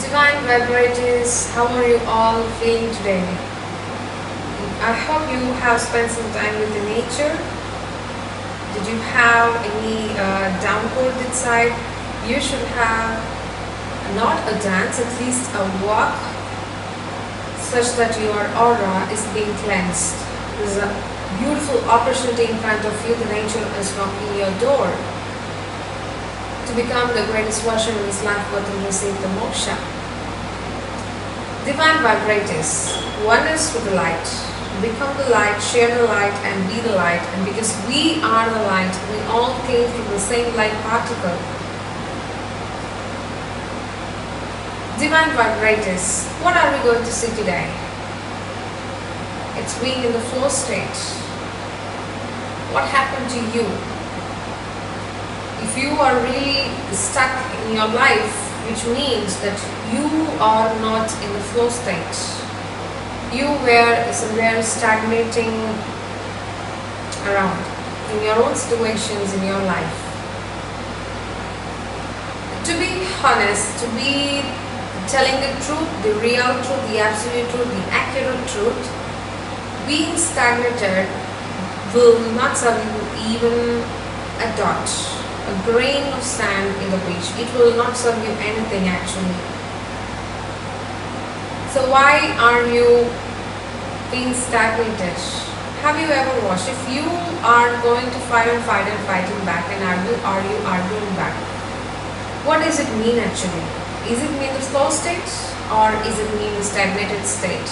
Divine Vibrators, how are you all feeling today? I hope you have spent some time with the nature. Did you have any downpour inside? You should have not a dance, at least a walk, such that your aura is being cleansed. There's a beautiful opportunity in front of you. The nature is knocking your door to become the greatest version of this life, but to receive the moksha. Divine Vibrators, oneness with the light. Become the light, share the light, and be the light. And because we are the light, we all came from the same light particle. Divine Vibrators, what are we going to see today? It's being in the flow state. What happened to you? If you are really stuck in your life, which means that you are not in the flow state. You were somewhere stagnating around in your own situations in your life. To be honest, to be telling the truth, the real truth, the absolute truth, the accurate truth, being stagnated will not serve you even a dot, a grain of sand in the beach. It will not serve you anything actually. So why are you being stagnated? Have you ever watched? If you are going to fight and fighting back and arguing back, what does it mean actually? Is it mean the slow state or is it mean the stagnated state?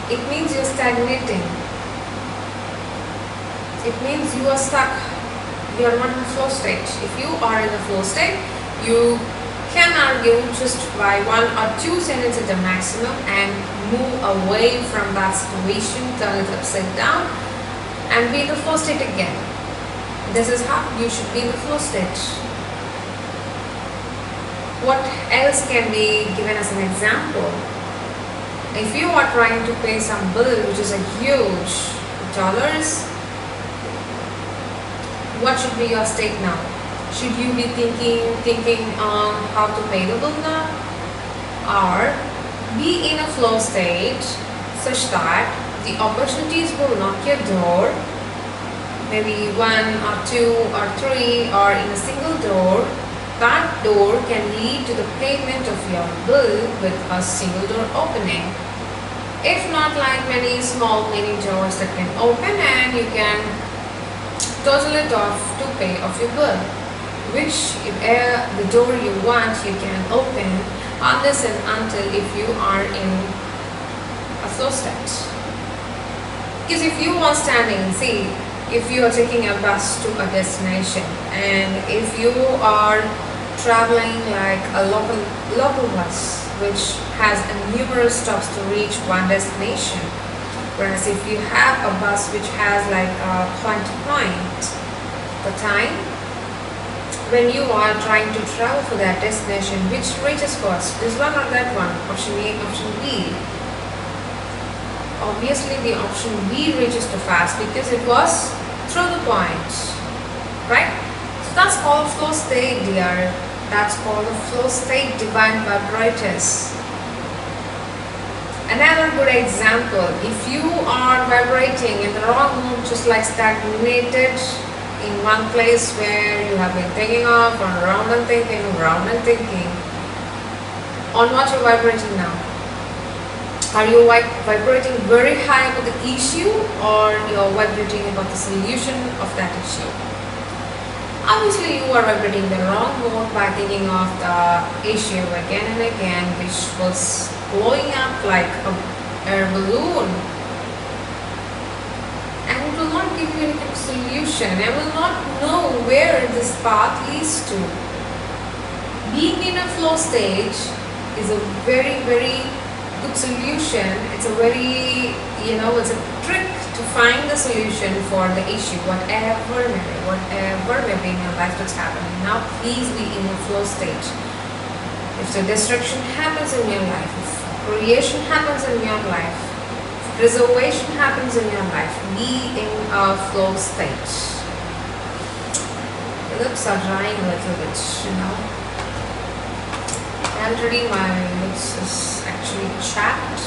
It means you're stagnating. It means you are stuck. You are not in the flow state. If you are in the flow state, you can argue just by one or two sentences at the maximum and move away from that situation, turn it upside down and be in the flow state again. This is how you should be in the flow state. What else can be given as an example? If you are trying to pay some bill which is a huge dollars, what should be your state now? Should you be thinking on how to pay the bill now? Or be in a flow state such that the opportunities will knock your door, maybe one or two or three or in a single door. That door can lead to the payment of your bill with a single door opening. If not like many small mini doors that can open and you can total it off to pay off your bill, which if the door you want you can open unless and until if you are in a flow state. Because if you are standing, see, if you are taking a bus to a destination and if you are traveling like a local bus which has numerous stops to reach one destination, whereas if you have a bus which has like a point to point, the time when you are trying to travel for that destination, which reaches first, this one or that one, option A, option B. Obviously the option B reaches too fast because it was through the point, right? So that's called flow state, dear. That's called the flow state, divine vibrators. Another good example, if you are vibrating in the wrong mood, just like stagnated in one place where you have been thinking of, or around and thinking, on what you're vibrating now? Are you vibrating very high about the issue or you're vibrating about the solution of that issue? Obviously, you are vibrating the wrong mode by thinking of the issue again and again, which was blowing up like a air balloon. And it will not give you any kind of solution. I will not know where this path leads to. Being in a flow stage is a very, very good solution. It's a very, it's a trick to find the solution for the issue, whatever may be in your life that's happening. Now please be in a flow stage. If the destruction happens in your life, if creation happens in your life, if preservation happens in your life, be in a flow state. The lips are drying a little bit, already my lips is actually chapped.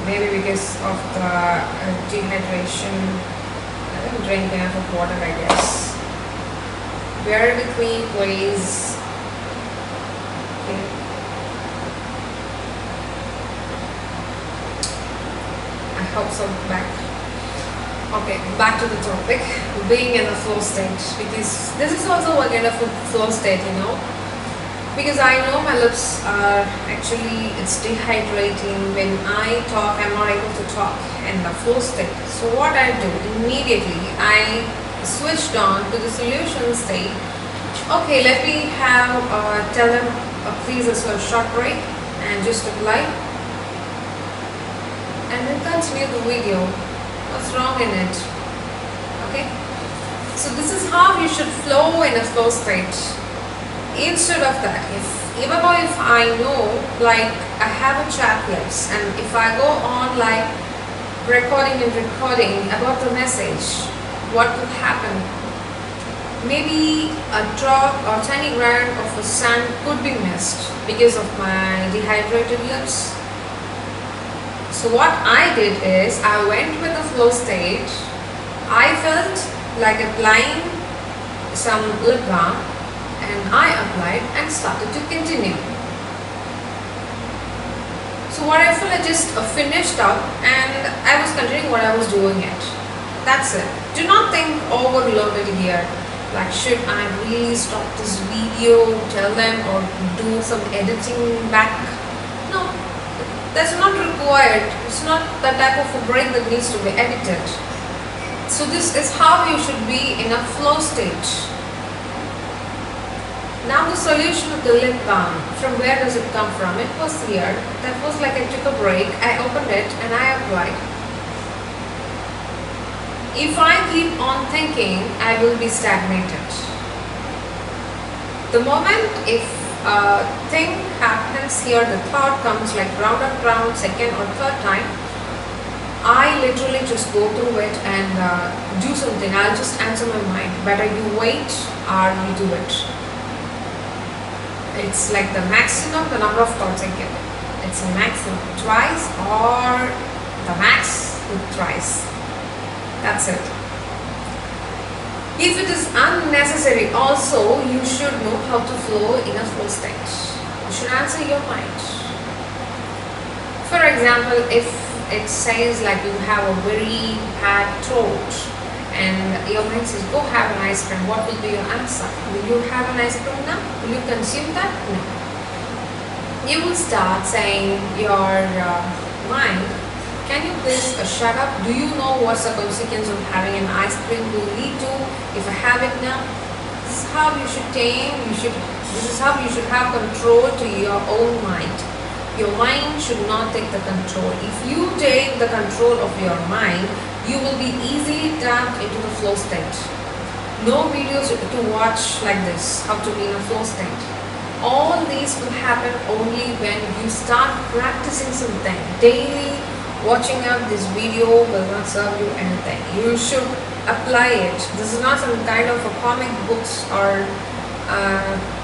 Maybe because of the dehydration. I didn't drink enough of water, I guess. Bear with me, please. Okay. I hope so. Okay, back to the topic. Being in a flow state, because this is also a kind of a flow state, because I know my lips are actually, it's dehydrating. When I talk, I'm not able to talk in the flow state. So what I do immediately, I switched on to the solution state. Okay, let me have tell them please a short break and just apply and then continue the video. What's wrong in it? Okay, so this is how you should flow in a flow state. Instead of that, even though if I know, like, I have a chapped lips, and if I go on like recording about the message, what will happen? Maybe a drop or tiny grain of a sand could be missed because of my dehydrated lips. So what I did is I went with the flow state. I felt like applying some lip balm, and I applied and started to continue. So what I felt, I just finished up and I was continuing what I was doing it. That's it. Do not think overloaded here. Like, should I really stop this video, tell them, or do some editing back? No, that's not required. It's not that type of a break that needs to be edited. So this is how you should be in a flow state. Now the solution of the lip balm, from where does it come from? It was here. That was like I took a break, I opened it and I applied. If I keep on thinking, I will be stagnated. The moment if a thing happens here, the thought comes like round and round, second or third time, I literally just go through it and do something. I'll just answer my mind. Better you wait or you do it. It's like the maximum, the number of thoughts I give. It's a maximum twice or the max with thrice. That's it. If it is unnecessary, also you should know how to flow in a flow state. You should answer your mind. For example, if it says like you have a very bad throat and your mind says go have an ice cream, what will be your answer? Will you have an ice cream now? Will you consume that? No. You will start saying your mind, can you please shut up? Do you know what's the consequence of having an ice cream will lead to if I have it now? This is how you should this is how you should have control to your own mind. Your mind should not take the control. If you take the control of your mind, you will be easily tapped into the flow state. No videos to watch like this, how to be in a flow state. All these will happen only when you start practicing something. Daily watching out this video will not serve you anything. You should apply it. This is not some kind of a comic books or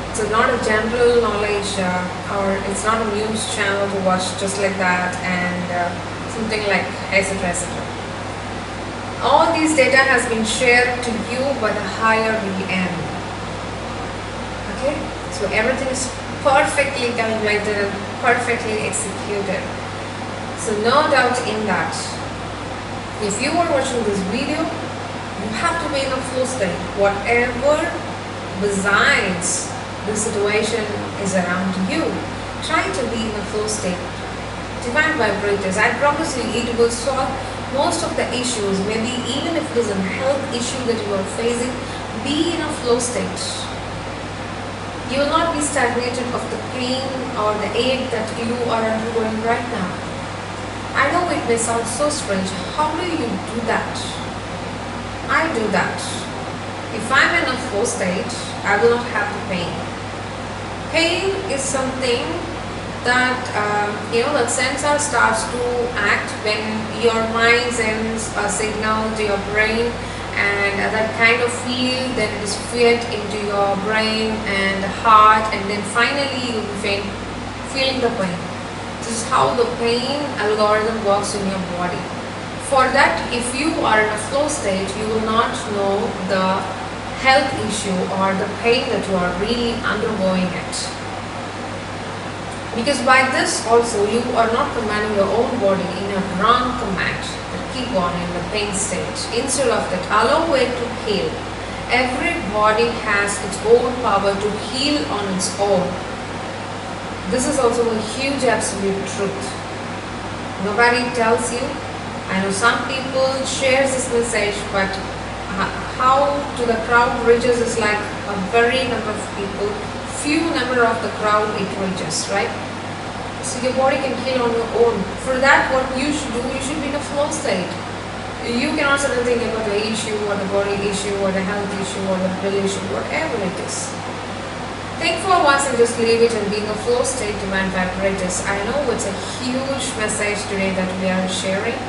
it's not a general knowledge or it's not a news channel to watch just like that and something like etc. etc. All these data has been shared to you by the higher VM. Okay, so everything is perfectly calculated and perfectly executed. So no doubt in that. If you are watching this video, you have to be in a flow state. Whatever besides the situation is around you, try to be in a flow state. Divine vibrators, I promise you it will solve most of the issues. Maybe even if it is a health issue that you are facing, be in a flow state. You will not be stagnated of the pain or the ache that you are undergoing right now. I know it may sound so strange. How do you do that? I do that. If I'm in a flow state, I will not have the pain. Pain is something that that sensor starts to act when your mind sends a signal to your brain and that kind of feel, then it is fed into your brain and heart, and then finally you will be feeling the pain. This is how the pain algorithm works in your body. For that, if you are in a flow state, you will not know the health issue or the pain that you are really undergoing it. Because by this also, you are not commanding your own body in a wrong command that keep on in the pain state. Instead of that, allow it to heal. Every body has its own power to heal on its own. This is also a huge absolute truth. Nobody tells you. I know some people share this message, but how to the crowd reaches is like a very number of people, few number of the crowd it reaches, right? So your body can heal on your own. For that, what you should do, you should be in a flow state. You cannot suddenly think about the issue or the body issue or the health issue or the bill issue, whatever it is. Think for once and just leave it and be in a flow state, divine vibrators. I know it's a huge message today that we are sharing.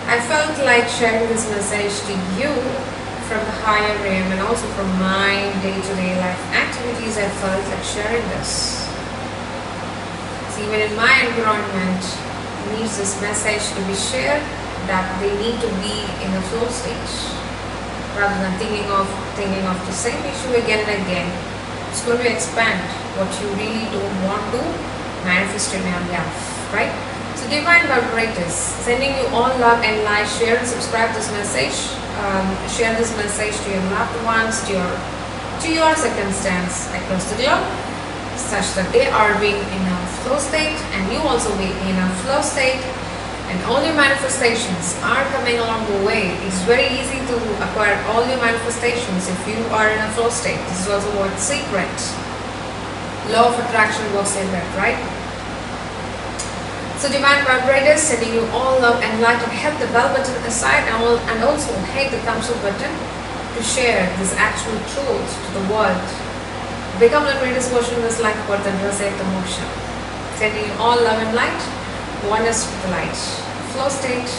I felt like sharing this message to you from the higher realm and also from my day-to-day life activities. I felt like sharing this. So even in my environment needs this message to be shared, that they need to be in a flow stage rather than thinking of the same issue again and again. It's going to expand what you really don't want to manifest in your life, right? So divine vibrators, sending you all love and light. Share and subscribe this message. Share this message to your loved ones, to your circumstance across the globe, such that they are being in a flow state and you also be in a flow state, and all your manifestations are coming along the way. It's very easy to acquire all your manifestations if you are in a flow state. This is also what secret law of attraction works in that, right? So divine vibrators, sending you all love and light, and hit the bell button aside and also hit the thumbs up button to share this actual truth to the world. Become the greatest version of this life worth and receive the motion. Sending you all love and light, oneness with the light. Flow state.